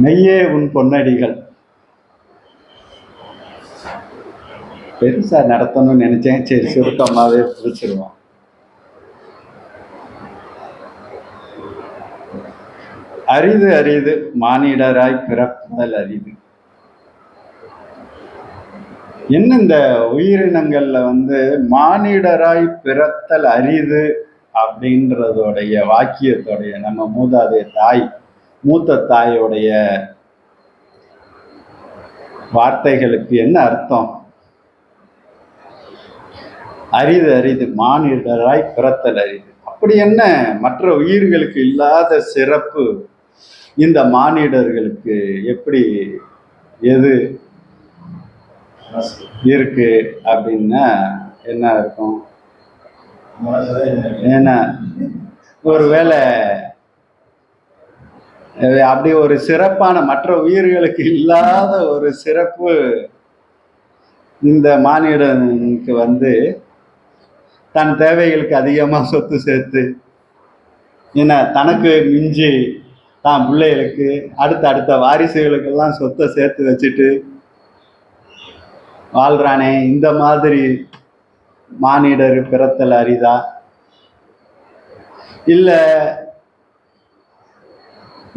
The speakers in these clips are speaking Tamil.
மெய்யே உன் பொன்னடிகள். பெருசா நடத்தணும்னு நினைச்சேன். சரி, சுருக்கமாவே பிடிச்சிருவோம். அரிது அரிது மானிடராய் பிறப்பதல் அரிது. என்ன இந்த உயிரினங்கள்ல மானிடராய் பிறத்தல் அரிது அப்படின்றதோடைய வாக்கியத்தோடைய நம்ம மூதாதைய தாய், மூத்த தாயோடைய வார்த்தைகளுக்கு என்ன அர்த்தம்? அரிது அரிது மானிடராய் பிறத்தல் அரிது. அப்படி என்ன மற்ற உயிர்களுக்கு இல்லாத சிறப்பு இந்த மானிடர்களுக்கு எப்படி எது இருக்கு அப்படின்னா என்ன இருக்கும்? ஏன்னா ஒருவேளை அப்படி ஒரு சிறப்பான மற்ற உயிர்களுக்கு இல்லாத ஒரு சிறப்பு இந்த மானிடனுக்கு தன் தேவைகளுக்கு அதிகமாக சொத்து சேர்த்து ஏன்னா தனக்கு மிஞ்சி தான் பிள்ளைகளுக்கு அடுத்த வாரிசுகளுக்கெல்லாம் சொத்தை சேர்த்து வச்சுட்டு வாழ்றானே, இந்த மாதிரி மானிடர் பிறத்தல் அரிதா? இல்ல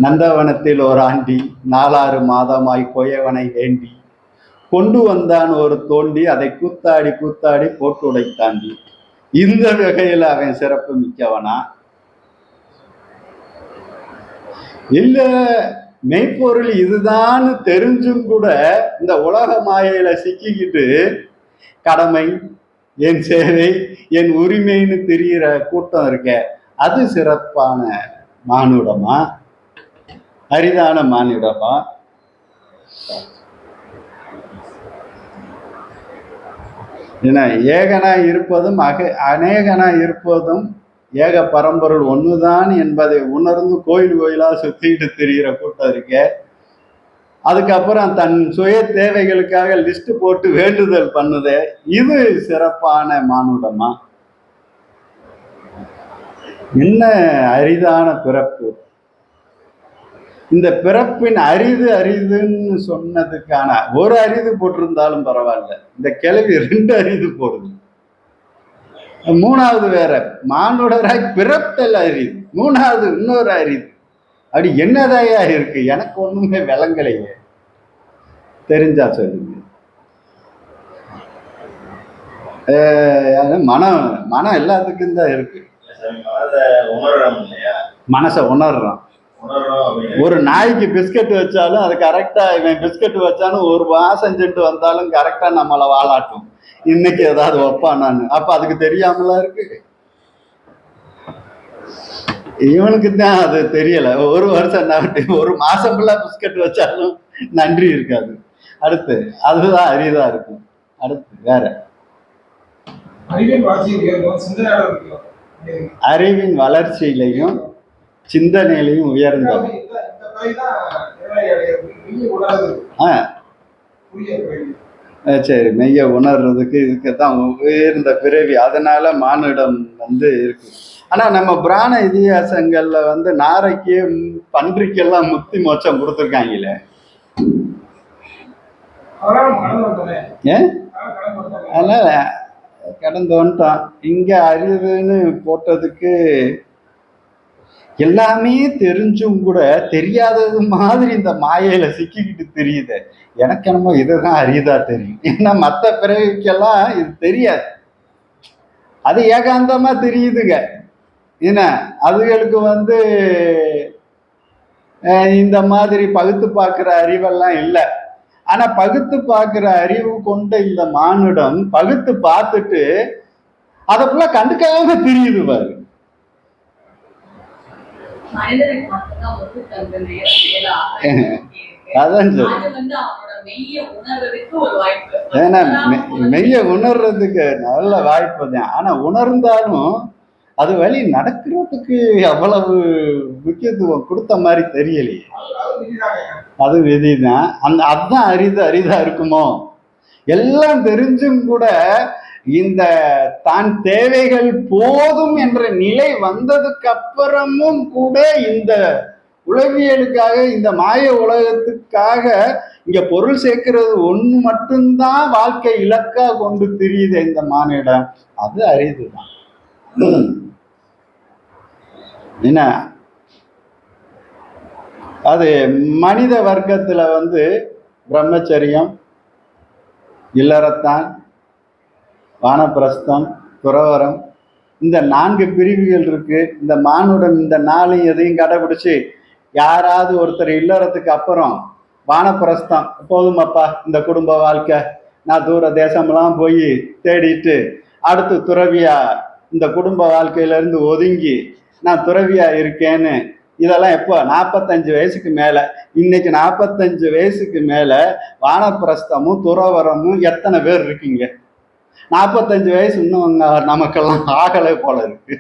நந்தவனத்தில் ஒரு ஆண்டி 4-6 மாதமாய் கொயவனை வேண்டி கொண்டு வந்தான் ஒரு தோண்டி, அதை கூத்தாடி கூத்தாடி போட்டு உடைத்தாண்டி, இந்த வகையில் அவன் சிறப்பு மிக்கவனா? இல்ல மெய்ப்பொருள் இதுதான் தெரிஞ்சும் கூட இந்த உலக மாயையில சிக்கிக்கிட்டு கடமை, என் சேவை, என் உரிமைன்னு தெரிகிற கூட்டம் இருக்க, அது சிறப்பான மானுடமா, அரிதான மானிடமா? ஏன்னா ஏகனா இருப்பதும் அநேகனா இருப்பதும் ஏக பரம்பொருள் ஒண்ணுதான் என்பதை உணர்ந்து கோயில் கோயிலா சுத்திட்டு தெரிகிற கூட்டம் இருக்க, அதுக்கப்புறம் தன் சுய தேவைகளுக்காக லிஸ்ட் போட்டு வேண்டுதல் பண்ணுதே, இது சிறப்பான மானுடமா? என்ன அரிதான பிறப்பு! இந்த பிறப்பின் அரிது அரிதுன்னு சொன்னதுக்கான ஒரு அரிது போட்டிருந்தாலும் பரவாயில்ல, இந்த கேள்வி 2 அரிது போடுது. 3வது வேற, மானுடராய் பிறத்தல் அரிது, 3வது இன்னொரு அரிது. அப்படி என்னதையா இருக்கு? எனக்கு ஒண்ணுமே விளங்கலையே. தெரிஞ்சா சொல்லுங்க. மனம் எல்லாத்துக்கும் தான் இருக்கு. மனசை உணர்றான். ஒரு நாய்க்கு பிஸ்கட் வச்சாலும் அது கரெக்டா, இவன் பிஸ்கட் வச்சாலும் ஒரு மாசம் சென்று வந்தாலும் கரெக்டா நம்மளை வாழாட்டும், இன்னைக்கு ஏதாவது வைப்பானான்னு. அப்ப அதுக்கு தெரியாமலா இருக்கு? இவனுக்கு தான் அது தெரியல. ஒரு வருஷம் ஒரு மாசம் ஃபுல்லா பிஸ்கட் வச்சாலும் நன்றி இருக்காது. அடுத்து அதுதான் அரிதா இருக்கும். அடுத்து வேற அறிவின் வளர்ச்சியிலையும் சிந்தனையிலையும் உயர்ந்தது. சரி, மெய்ய உணர்றதுக்கு இதுக்குதான் உயர்ந்த பிறவி, அதனால மானிடம் இருக்கு. ஆனா நம்ம புராண இதிகாசங்கள்ல நாரைக்கு பன்றிக்கெல்லாம் முக்தி மோட்சம் கொடுத்துருக்காங்களே, ஏன்? அதனால கடந்து வந்துட்டோம். இங்க அறிவுன்னு போட்டதுக்கு எல்லாமே தெரிஞ்சும் கூட தெரியாதது மாதிரி இந்த மாயையில சிக்கிக்கிட்டு தெரியுது. எனக்கு என்னமோ இதுதான் அரிதா தெரியும். ஏன்னா மற்ற பிறவிக்கெல்லாம் இது தெரியாது, அது ஏகாந்தமா தெரியுதுங்க. ஏன்னா அதுகளுக்கு இந்த மாதிரி பகுத்து பார்க்கிற அறிவெல்லாம் இல்லை. ஆனா பகுத்து பார்க்கிற அறிவு கொண்ட இந்த மானுடம் பகுத்து பார்த்துட்டு அதற்குள்ள கண்டுக்காம தெரியுது பாரு. அதான் ஏன்னா மெய்ய உணர்றதுக்கு நல்ல வாய்ப்பு தான். ஆனா உணர்ந்தாலும் அது வழி நடக்கிறதுக்கு அவ்வளவு முக்கியத்துவம் கொடுத்த மாதிரி தெரியலையே. அது விதிதான். அதுதான் அரிதா இருக்குமோ? எல்லாம் தெரிஞ்சும் கூட இந்த தான் தேவைகள் போதும் என்ற நிலை வந்ததுக்கு அப்புறமும் கூட இந்த உலகியலுக்காக, இந்த மாய உலகத்துக்காக இங்க பொருள் சேர்க்கிறது ஒண்ணு மட்டும்தான் வாழ்க்கை இலக்கா கொண்டு திரியுது இந்த மானிடம். அது அரிதுதான். என்ன அது மனித வர்க்கத்துல பிரம்மச்சரியம், இல்லறத்தான், வானப்பிரஸ்தம், துறவரம், இந்த 4 பிரிவுகள் இருக்கு. இந்த மானுடன் இந்த 4 எதையும் கடைபிடிச்சு யாராவது ஒருத்தர் இல்லறத்துக்கு அப்புறம் வானப்பிரஸ்தம், போதுமப்பா இந்த குடும்ப வாழ்க்கை, நான் தூர தேசமெல்லாம் போய் தேடிட்டு அடுத்து துறவியா இந்த குடும்ப வாழ்க்கையில இருந்து ஒதுங்கி நான் துறவியா இருக்கேன்னு, இதெல்லாம் எப்போ 45 வயசுக்கு மேல. இன்னைக்கு 45 வயசுக்கு மேல வானப்பிரஸ்தமும் துறவரமும் எத்தனை பேர் இருக்கீங்க? 45 வயசு இன்னும் நமக்கெல்லாம் ஆகலை போல இருக்கு.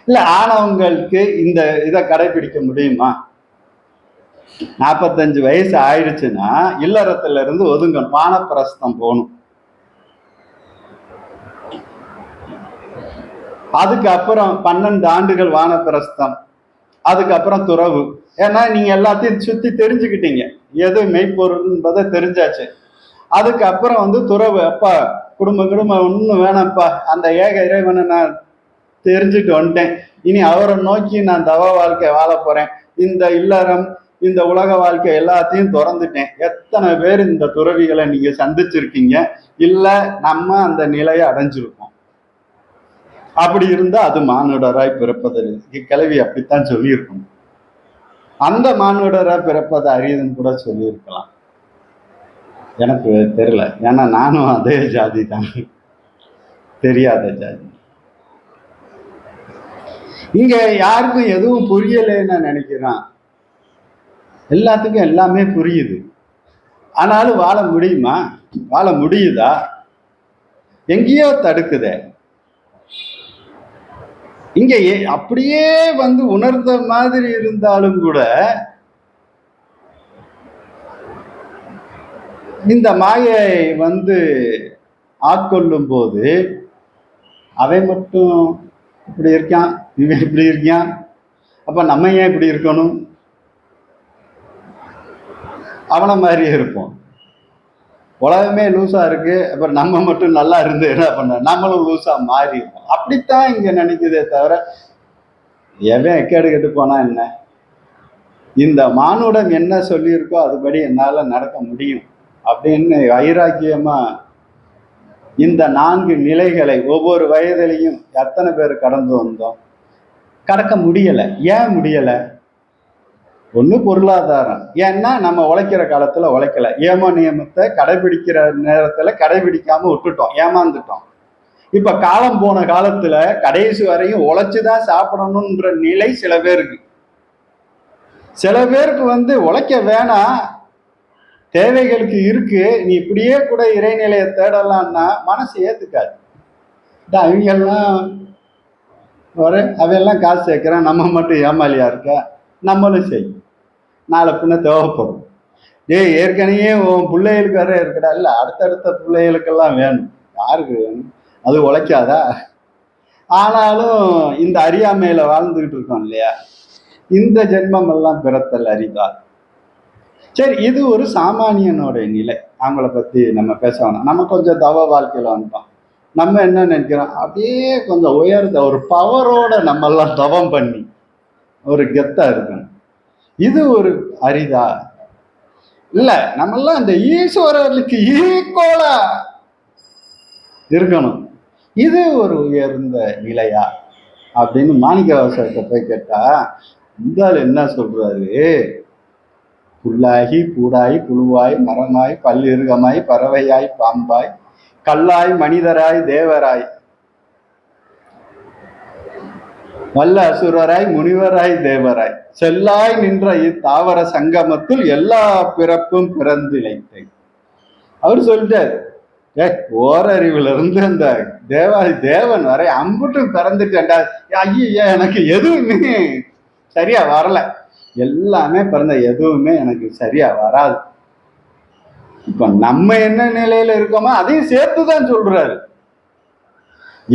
இல்ல ஆனவங்களுக்கு இந்த இதை கடைபிடிக்க முடியுமா? 45 வயசு ஆயிடுச்சுன்னா இல்லறத்துல இருந்து ஒதுங்கணும், வானப்பிரஸ்தம் போகணும். அதுக்கப்புறம் 12 ஆண்டுகள் வானப்பிரஸ்தம், அதுக்கப்புறம் துறவு. ஏன்னா நீங்க எல்லாத்தையும் சுத்தி தெரிஞ்சுக்கிட்டீங்க, எது மெய்ப்பொருள் என்பதை தெரிஞ்சாச்சு. அதுக்கப்புறம் துறவு. அப்பா குடும்பம் ஒன்றும் வேணாம்ப்பா, அந்த ஏக இறைவனை நான் தெரிஞ்சுட்டு வந்துட்டேன், இனி அவரை நோக்கி நான் தவ வாழ்க்கை வாழ போறேன், இந்த இல்லறம் இந்த உலக வாழ்க்கை எல்லாத்தையும் திறந்துட்டேன். எத்தனை பேர் இந்த துறவிகளை நீங்க சந்திச்சிருக்கீங்க? இல்ல நம்ம அந்த நிலையை அடைஞ்சிருக்கோம். அப்படி இருந்தா அது மானுடராய் பிறப்பதில்லை. கிளவி அப்படித்தான் சொல்லியிருக்கணும். அந்த மானுடராய் பிறப்பது அரியதுன்னு கூட சொல்லியிருக்கலாம். எனக்கு தெரியல, ஏன்னா நானும் அதே ஜாதி தான், தெரியாத ஜாதி. இங்க யாருக்கும் எதுவும் புரியலைன்னு நினைக்கிறான். எல்லாத்துக்கும் எல்லாமே புரியுது. ஆனாலும் வாழ முடியுமா? வாழ முடியுதா? எங்கேயோ தடுக்குதே. இங்க அப்படியே உணர்ந்த மாதிரி இருந்தாலும் கூட இந்த மாயை ஆட்கொள்ளும் போது அவன் மட்டும் இப்படி இருக்கான், இவன் இப்படி இருக்கான், அப்ப நம்ம ஏன் இப்படி இருக்கணும்? அவனை மாதிரியே இருப்போம். உலகமே லூசா இருக்கு, அப்புறம் நம்ம மட்டும் நல்லா இருந்து என்ன பண்ண, நம்மளும் லூசா மாறி இருப்போம். அப்படித்தான் இங்க நினைக்குதே தவிர எவன் எக்கேடு கெட்டு போனா என்ன? இந்த மானுடம் என்ன சொல்லியிருக்கோ அதுபடி என்னால நடக்க முடியும் அப்படின்னு வைராக்கியமா இந்த 4 நிலைகளை ஒவ்வொரு வயதிலையும் எத்தனை பேர் கடந்து வந்தோம்? கடக்க முடியல. ஏன் முடியல? ஒண்ணு பொருளாதாரம். ஏன்னா நம்ம உழைக்கிற காலத்துல உழைக்கல, ஏம நியமத்தை கடைபிடிக்கிற நேரத்துல கடைபிடிக்காம விட்டுட்டோம், ஏமாந்துட்டோம். இப்ப காலம் போன காலத்துல கடைசி வரையும் உழைச்சுதான் சாப்பிடணும்ன்ற நிலை சில பேருக்கு. சில பேருக்கு உழைக்க வேணாம், தேவைகளுக்கு இருக்கு, நீ இப்படியே கூட இறைநிலையை தேடலாம்னா மனசு ஏத்துக்காது. அவங்கெல்லாம் அவையெல்லாம் காசு சேர்க்கிறான், நம்ம மட்டும் ஏமாலியா இருக்க, நம்மளும் செய்யும், நாளை பின்ன தேவைப்படும். ஏற்கனவே உன் பிள்ளைகளுக்கு வேற இருக்கடா, இல்லை அடுத்தடுத்த பிள்ளைகளுக்கெல்லாம் வேணும், யாருக்கு வேணும்? அது உழைக்காதா? ஆனாலும் இந்த அறியாமையில வாழ்ந்துகிட்டு இருக்கோம் இல்லையா? இந்த ஜென்மம் எல்லாம் பிறத்தல் அரிதா. சரி, இது ஒரு சாமானியனோட நிலை, அவங்கள பத்தி நம்ம பேச வேணாம். நம்ம கொஞ்சம் தவ வாழ்க்கையில வந்துட்டோம். நம்ம என்ன நினைக்கிறோம், அப்படியே கொஞ்சம் உயர்ந்த ஒரு பவரோட நம்ம எல்லாம் தவம் பண்ணி ஒரு கெத்தா இருக்கணும். இது ஒரு அரிதா? இல்ல, நம்ம எல்லாம் இந்த ஈஸ்வரர்களுக்கு ஈக்குவலா இருக்கணும். இது ஒரு உயர்ந்த நிலையா அப்படின்னு மாணிக்கவாசகத்தை போய் கேட்டா இந்த என்ன சொல்றாரு, புல்லாகி பூடாய் புழுவாய் மரமாய் பல்லிருகமாய் பறவையாய் பாம்பாய் கல்லாய் மனிதராய் தேவராய் வல்ல அசுரராய் முனிவராய் தேவராய் செல்லாய் நின்ற இத்தாவர சங்கமத்தில் எல்லா பிறப்பும் பிறந்து இழைத்தேன். அவர் சொல்லிட்டாரு, ஓரறிவுல இருந்து அந்த தேவன் வரை அம்புட்டும் பிறந்துட்டேன்டா. ஐயா, எனக்கு எதுவுமே சரியா வரல, எல்லாமே பிறந்த எதுவுமே எனக்கு சரியா வராது. இப்ப நம்ம என்ன நிலையில இருக்கோமோ அதையும் சேர்த்துதான் சொல்றாரு.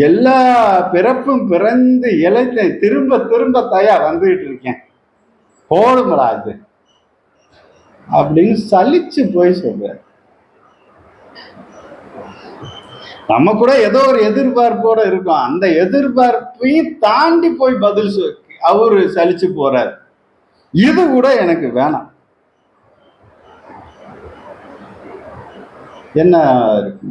எல்லா பிறப்பும் பிறந்து இழைத்தேன், திரும்ப திரும்ப தயா வந்துகிட்டு இருக்கேன். போடுங்களா இது அப்படின்னு சலிச்சு போய் சொல்ற. நம்ம கூட ஏதோ ஒரு எதிர்பார்ப்போட இருக்கோம், அந்த எதிர்பார்ப்பையும் தாண்டி போய் பதில் அவரு சலிச்சு போறாரு. இது கூட எனக்கு வேணாம். என்ன இருக்கு?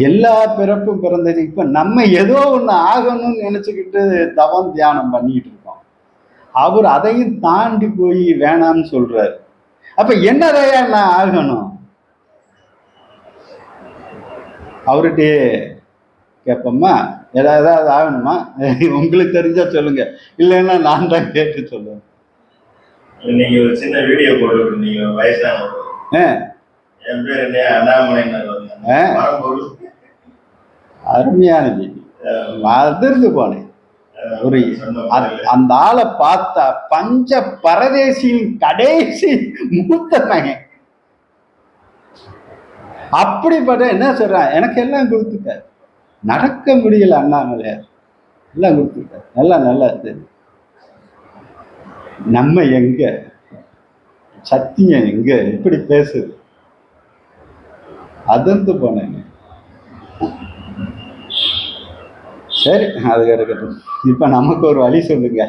எல்லா பிறப்பும் பிறந்தது. இப்ப நம்ம ஏதோ ஒண்ணு ஆகணும்னு நினைச்சுக்கிட்டு தவம் தியானம் பண்ணிட்டு இருக்கோம். அவர் அதையும் தாண்டி போய் வேணாம்னு சொல்றாரு. அப்ப என்னதையா நான் ஆகணும்? அவர்கிட்டே கேட்போம்மா, ஏதாவது ஆகணுமா? உங்களுக்கு தெரிஞ்சா சொல்லுங்க, இல்லைன்னா நான் தான் கேட்டு சொல்லுவேன். நீங்க ஒரு சின்ன வீடியோ போட்டு நீங்க வயசான என் பேர் என்ன அண்ணாமலை, அருமையான வீடியோ. அதிர்ந்து போனேன். ஒரு அந்த ஆளை பார்த்தா பஞ்ச பரதேசியின் கடைசி மூத்த பையன். அப்படிப்பட்ட என்ன சொல்றான், எனக்கு எல்லாம் கொடுத்துட்டார், நடக்க முடியல அண்ணாமலையார், எல்லாம் கொடுத்துட்டார், நல்லா தெரியும். நம்ம எங்க, சத்தியம் எங்க, இப்படி பேசுது. அதிர்ந்து போனேன். சரி, அது இருக்கட்டும். இப்ப நமக்கு ஒரு வழி சொல்லுங்க.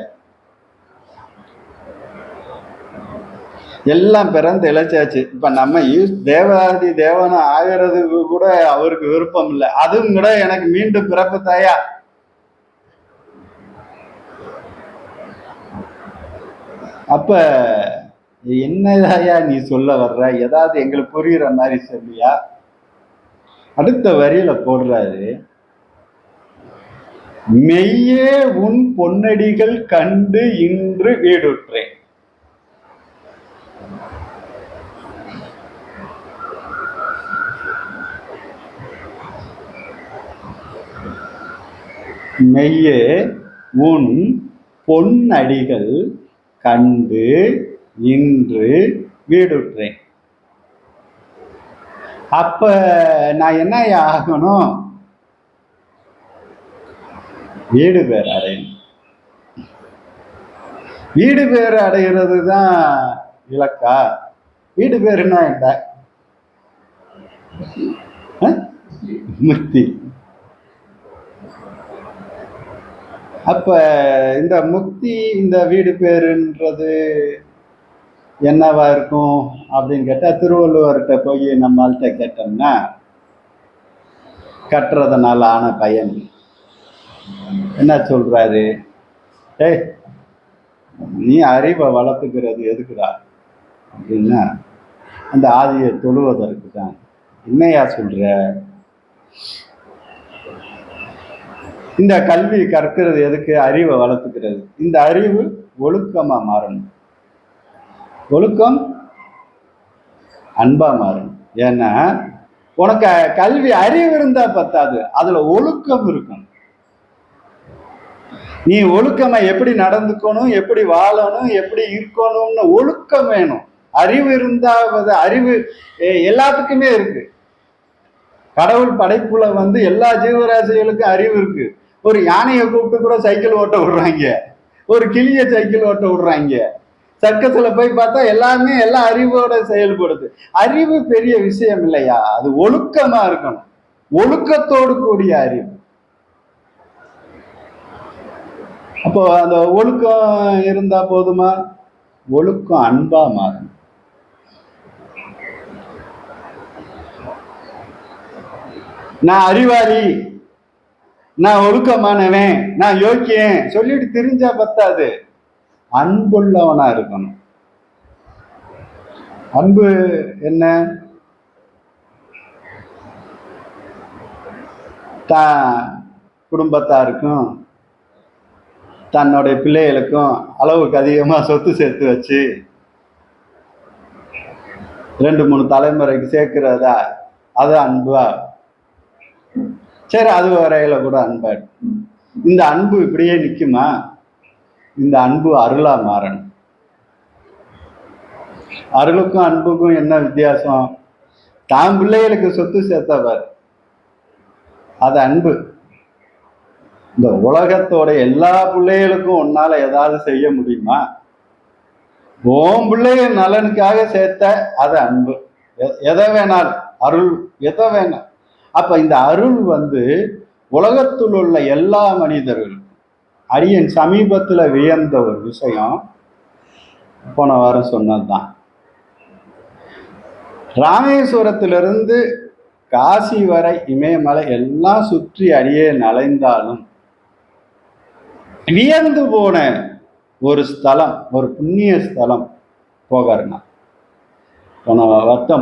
எல்லாம் பிறந்து இழைச்சாச்சு. இப்ப நம்ம தேவாதி தேவனை ஆகிறதுக்கு கூட அவருக்கு விருப்பம் இல்லை. அதுவும் கூட எனக்கு மீண்டும் பிறப்பு தாயா. அப்ப என்னதாயா நீ சொல்ல வர்ற? ஏதாவது எங்களுக்கு புரியுற மாதிரி சொல்லியா? அடுத்த வரியில போடுறாரு, மெய்யே உன் பொன்னடிகள் கண்டு இன்று வீடுற்றேன். மெய்யே உன் பொன்னடிகள் கண்டு இன்று வீடுற்றேன். அப்ப நான் என்ன ஆகணும்? வீடு பேர் அடையணும். வீடு பேர் அடைகிறது தான் இலக்கா? வீடு பேருன்னா என்ன? முக்தி. அப்ப இந்த முக்தி, இந்த வீடு பேருன்றது என்னவா இருக்கும் அப்படின்னு கேட்டா, திருவள்ளுவர்கிட்ட போய் நம்மள்கிட்ட கேட்டோம்னா, கட்டுறதுனால ஆன பயன் என்ன சொல்றாரு? ஏய், நீ அறிவை வளர்த்துக்கிறது எதுக்குடா அப்படின்னா, அந்த ஆதியை தொழுவதற்கு தான். என்னையா சொல்ற? இந்த கல்வி கற்கிறது எதுக்கு? அறிவை வளர்த்துக்கிறது. இந்த அறிவு ஒழுக்கமா மாறணும், ஒழுக்கம் அன்பா மாறணும். ஏன்னா உனக்கு கல்வி அறிவு இருந்தா பத்தாது, அதுல ஒழுக்கம் இருக்கும். நீ ஒழுக்கமா எப்படி நடந்துக்கணும், எப்படி வாழணும், எப்படி இருக்கணும்னு ஒழுக்கம் வேணும். அறிவு இருந்தா, அறிவு எல்லாத்துக்குமே இருக்கு. கடவுள் படைப்புல எல்லா ஜீவராசிகளுக்கும் அறிவு இருக்கு. ஒரு யானையை கூப்பிட்டு கூட சைக்கிள் ஓட்ட விடுறாங்க, ஒரு கிளிய சைக்கிள் ஓட்ட விடுறாங்க. சர்க்கஸ்ல போய் பார்த்தா எல்லாமே எல்லாம் அறிவோட செயல்படுது. அறிவு பெரிய விஷயம் இல்லையா? அது ஒழுக்கமா இருக்கணும், ஒழுக்கத்தோடு கூடிய அறிவு. அப்போ அந்த ஒழுக்கம் இருந்தா போதுமா? ஒழுக்கம் அன்பா மாறும். நான் அறிவாளி, நான் ஒழுக்கமானவன், நான் யோக்கியன் சொல்லிட்டு தெரிஞ்சா பத்தாது, அன்புள்ளவனா இருக்கணும். அன்பு என்ன? தான் குடும்பத்தாருக்கும் தன்னுடைய பிள்ளைகளுக்கும் அளவுக்கு அதிகமா சொத்து சேர்த்து வச்சு 2-3 தலைமுறைக்கு சேர்க்கிறதா? அது அன்பா? சரி, அது வரையில கூட அன்பா. இந்த அன்பு இப்படியே நிக்குமா? இந்த அன்பு அருளா மாறணும். அருளுக்கும் அன்புக்கும் என்ன வித்தியாசம்? தான் பிள்ளைகளுக்கு சொத்து சேர்த்தவர், அது அன்பு. இந்த உலகத்தோட எல்லா பிள்ளைகளுக்கும் உன்னால ஏதாவது செய்ய முடியுமா? உன் பிள்ளைய நலனுக்காக சேர்த்த அது அன்பு. எதை வேணாலும் அருள், எதை வேணாம். அப்ப இந்த அருள் உலகத்தில் உள்ள எல்லா மனிதர்களும், அடியன் சமீபத்துல வியந்த ஒரு விஷயம் போன வாரம் சொன்னதுதான். ராமேஸ்வரத்திலிருந்து காசி வரை இமயமலை எல்லாம் சுற்றி அடியே நலைந்தாலும் வியந்து போன ஒரு ஸ்தலம், ஒரு புண்ணிய ஸ்தலம் கோகர்ணா.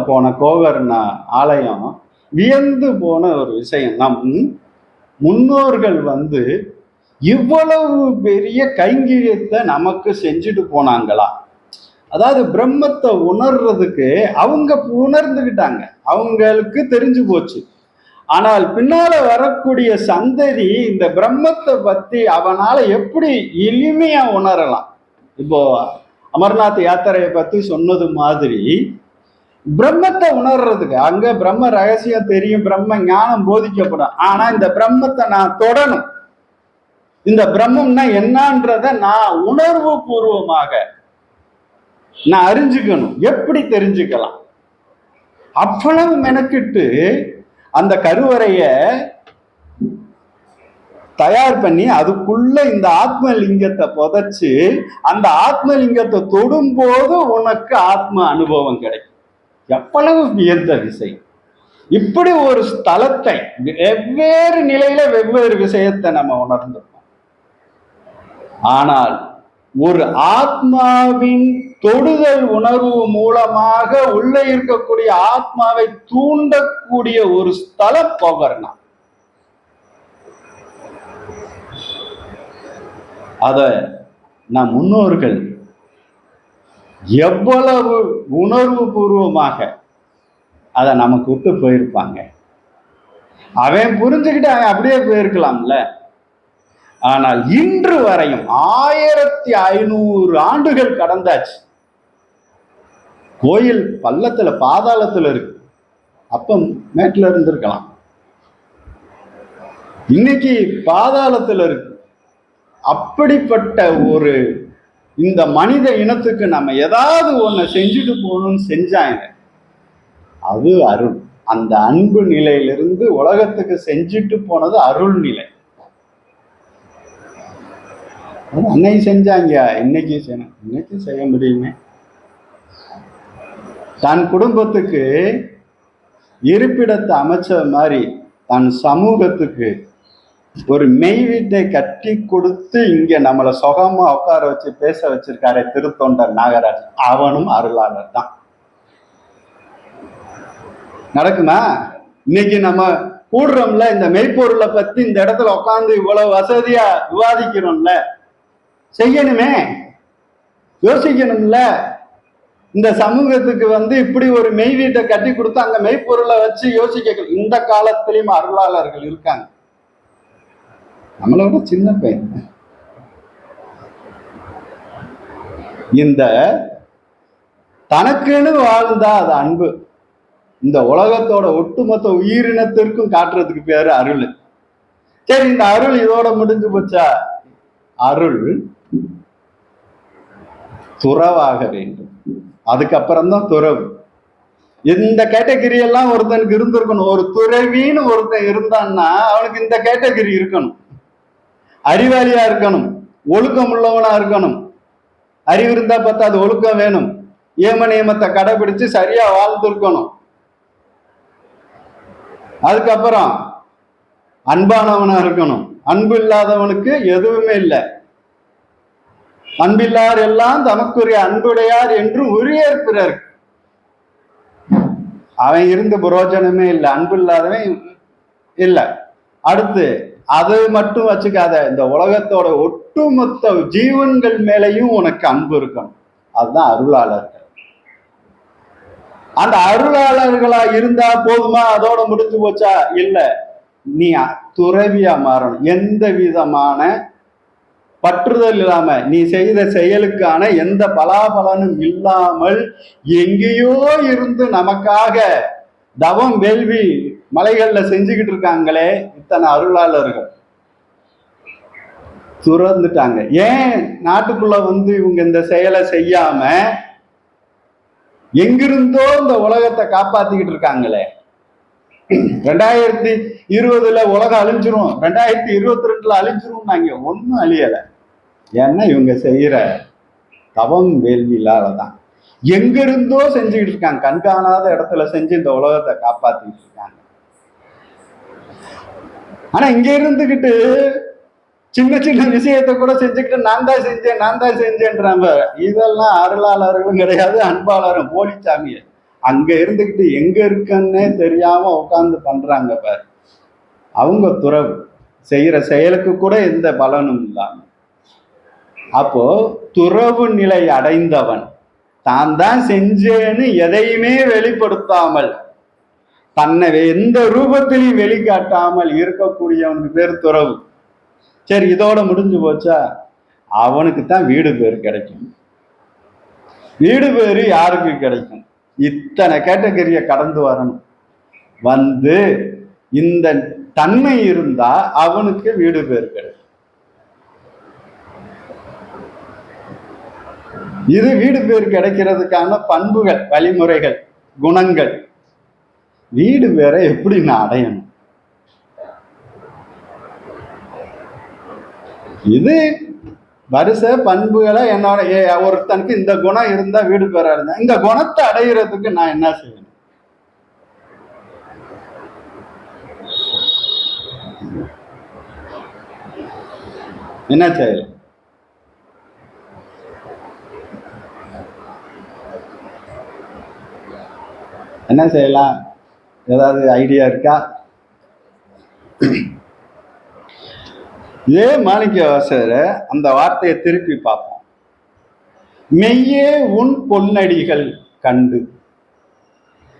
போன கோகர்ணா ஆலயம் வியந்து போன ஒரு விஷயம். நம் முன்னோர்கள் இவ்வளவு பெரிய கைங்கரியத்தை நமக்கு செஞ்சுட்டு போனாங்களா? அதாவது பிரம்மத்தை உணர்றதுக்கு அவங்க உணர்ந்துக்கிட்டாங்க, அவங்களுக்கு தெரிஞ்சு போச்சு. ஆனால் பின்னால வரக்கூடிய சந்ததி இந்த பிரம்மத்தை பத்தி அவனால எப்படி எளிமையா உணரலாம்? இப்போ அமர்நாத் யாத்திரையை பத்தி சொன்னது மாதிரி பிரம்மத்தை உணர்றதுக்கு அங்க பிரம்ம ரகசியம் தெரியும், பிரம்ம ஞானம் போதிக்கப்படும். ஆனா இந்த பிரம்மத்தை நான் தொடணும், இந்த பிரம்மம்னா என்னன்றத நான் உணர்வு பூர்வமாக நான் அறிஞ்சுக்கணும். எப்படி தெரிஞ்சுக்கலாம்? அவ்வளவு மெனக்கிட்டு அந்த கருவறைய தயார் பண்ணி அதுக்குள்ள இந்த ஆத்மலிங்கத்தை புதைச்சு அந்த ஆத்மலிங்கத்தை தொடும் போது உனக்கு ஆத்ம அனுபவம் கிடைக்கும். எவ்வளவு வியந்த விஷயம்! இப்படி ஒரு ஸ்தலத்தை வெவ்வேறு நிலையில வெவ்வேறு விஷயத்தை நம்ம உணர்ந்திருக்கோம். ஆனால் ஒரு ஆத்மாவின் தொடுதல் உணர்வு மூலமாக உள்ள இருக்கக்கூடிய ஆத்மாவை தூண்டக்கூடிய ஒரு ஸ்தலம் கோகர்ணா. அத நம் முன்னோர்கள் எவ்வளவு உணர்வு பூர்வமாக அதை நமக்கு விட்டு போயிருப்பாங்க. அவன் புரிஞ்சுக்கிட்டு அவன் அப்படியே போயிருக்கலாம்ல. ஆனால் இன்று வரையும் 1500 ஆண்டுகள் கடந்தாச்சு. கோயில் பள்ளத்துல பாதாளத்துல இருக்கு, அப்ப மேட்ல இருந்திருக்கலாம், இன்னைக்கு பாதாளத்துல இருக்கு. அப்படிப்பட்ட ஒரு இந்த மனித இனத்துக்கு நம்ம ஏதாவது ஒண்ணு செஞ்சுட்டு போகணும்னு செஞ்சாங்க. அது அருள். அந்த அன்பு நிலையிலிருந்து உலகத்துக்கு செஞ்சுட்டு போனது அருள் நிலை. அன்னைக்கு செஞ்சாங்க, இன்னைக்கு செய்ய முடியுமே. தன் குடும்பத்துக்கு இருப்பிடத்தை அமைச்ச மாதிரி தன் சமூகத்துக்கு ஒரு மெய் வீட்டை கட்டி கொடுத்து இங்க நம்மளை சுகமா உட்கார வச்சு பேச வச்சிருக்காரு திருத்தொண்டர் நாகராஜ். அவனும் அருளாளர் தான். நடக்குமா? இன்னைக்கு நம்ம கூடுறோம்ல, இந்த மெய்ப்பொருளை பத்தி இந்த இடத்துல உட்காந்து இவ்வளவு வசதியா விவாதிக்கிறோம்ல, செய்யணுமே, யோசிக்கணும்ல. இந்த சமூகத்துக்கு இப்படி ஒரு மெய் வீட்டை கட்டி கொடுத்து அங்க மெய்ப்பொருளை வச்சு யோசிக்க இந்த காலத்திலயும் அருளாளர்கள் இருக்காங்க. நம்மளோட சின்ன பையன். இந்த தனக்குன்னு வாழ்ந்தா அது அன்பு. இந்த உலகத்தோட ஒட்டுமொத்த உயிரினத்திற்கும் காட்டுறதுக்கு பேரு அருள். சரி, இந்த அருள் இதோட முடிஞ்சு போச்சா? அருள் துறவாக வேண்டும். அதுக்கப்புறம்தான் துறவு. இந்த கேட்டகரி எல்லாம் ஒருத்தனுக்கு இருந்திருக்கணும். ஒரு துறவின்னு ஒருத்தன் இருந்தான்னா அவனுக்கு இந்த கேட்டகரி இருக்கணும். அறிவாளியா இருக்கணும், ஒழுக்கம் உள்ளவனா இருக்கணும். அறிவு இருந்தா பார்த்தா அது ஒழுக்கம் வேணும். ஏம நியமத்தை கடைபிடிச்சு சரியா வாழ்ந்திருக்கணும். அதுக்கப்புறம் அன்பானவனா இருக்கணும். அன்பு இல்லாதவனுக்கு எதுவுமே இல்லை. அன்பில்லார் எல்லாம் தமக்குரிய அன்புடையார் என்று உரியேற்கிறார். அவன் இருந்து புரோஜனமே இல்லை, அன்பு இல்லாதவன் இல்லை. அடுத்து அது மட்டும் வச்சுக்காத, இந்த உலகத்தோட ஒட்டுமொத்த ஜீவன்கள் மேலையும் உனக்கு அன்பு இருக்கணும். அதுதான் அருளாளர்கள். அந்த அருளாளர்களா இருந்தா போதுமா? அதோட முடிஞ்சு போச்சா? இல்ல, நீ துறவியா மாறணும். எந்த விதமான பற்றுதல் இல்லாம, நீ செய்த செயலுக்கான எந்த பலாபலனும் இல்லாமல் எங்கேயோ இருந்து நமக்காக தவம் வேள்வி மலைகள்ல செஞ்சுக்கிட்டு இருக்காங்களே இத்தனை அருளாளர்கள். துறந்துட்டாங்க. ஏன் நாட்டுக்குள்ள வந்து இவங்க இந்த செயலை செய்யாம எங்கிருந்தோ இந்த உலகத்தை காப்பாத்திக்கிட்டு இருக்காங்களே. 2020 உலகம் அழிஞ்சிரும், 2022 அழிஞ்சிரும், நாங்க ஒன்னும் அழியல. ஏன்னா இவங்க செய்யற தவம் வேள்வியிலாலதான். எங்க இருந்தோ செஞ்சுக்கிட்டு இருக்காங்க, கண்காணாத இடத்துல செஞ்சு இந்த உலகத்தை காப்பாத்திக்கிட்டு இருக்காங்க. ஆனா இங்க இருந்துகிட்டு சின்ன சின்ன விஷயத்தை கூட செஞ்சுக்கிட்டு நான் தான் செஞ்சேன்றாங்க. இதெல்லாம் அருளாளர்களும் கிடையாது, அன்பாளரும், போலிச்சாமிய அங்க இருந்துகிட்டு எங்க இருக்குன்னே தெரியாம உட்கார்ந்து பண்றாங்க பாரு. அவங்க துறவு செய்யற செயலுக்கு கூட எந்த பலனும் இல்லாம. அப்போ துறவு நிலை அடைந்தவன் தான் தான் செஞ்சேன்னு எதையுமே வெளிப்படுத்தாமல், தன்னை எந்த ரூபத்திலையும் வெளிக்காட்டாமல் இருக்கக்கூடியவனுக்கு பேர் துறவு. சரி, இதோட முடிஞ்சு போச்சா? அவனுக்கு தான் வீடு பேர் கிடைக்கும். வீடு பேரு யாருக்கு கிடைக்கும்? இத்தனை கேட்டகரியை கடந்து வரணும். வந்து இந்த தன்மை இருந்தா அவனுக்கு வீடு பேர் கிடைக்கும். இது வீடு பேர் கிடைக்கிறதுக்கான பண்புகள், வழிமுறைகள், குணங்கள். வீடு பேரை எப்படி நான் அடையணும்? இது வருஷ பண்புகளை என்னோட ஒருத்தனுக்கு இந்த குணம் இருந்தா வீடு பேர அடைஞ்சா, இந்த குணத்தை அடைகிறதுக்கு நான் என்ன செய்யணும்? என்ன செய்யலாம்? என்ன செய்யலாம்? ஏதாவது ஐடியா இருக்கா? இதே மாணிக்கவாசகர் அந்த வார்த்தையை திருப்பி பார்ப்போம். மெய்யே உன் பொன்னடிகள் கண்டு.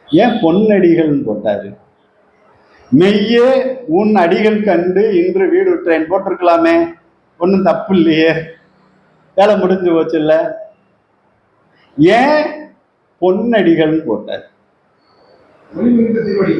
ஏன் பொன்னடிகள்னு போட்டாரு? மெய்யே உன் அடிகள் கண்டு இன்று வீடு விட்டுறேன் போட்டிருக்கலாமே, ஒன்றும் தப்பு இல்லையே, வேலை முடிஞ்சு போச்சு இல்ல. ஏன் பொன்னடிகள்னு போட்டார்? ஒளி மிகுந்த திருவடி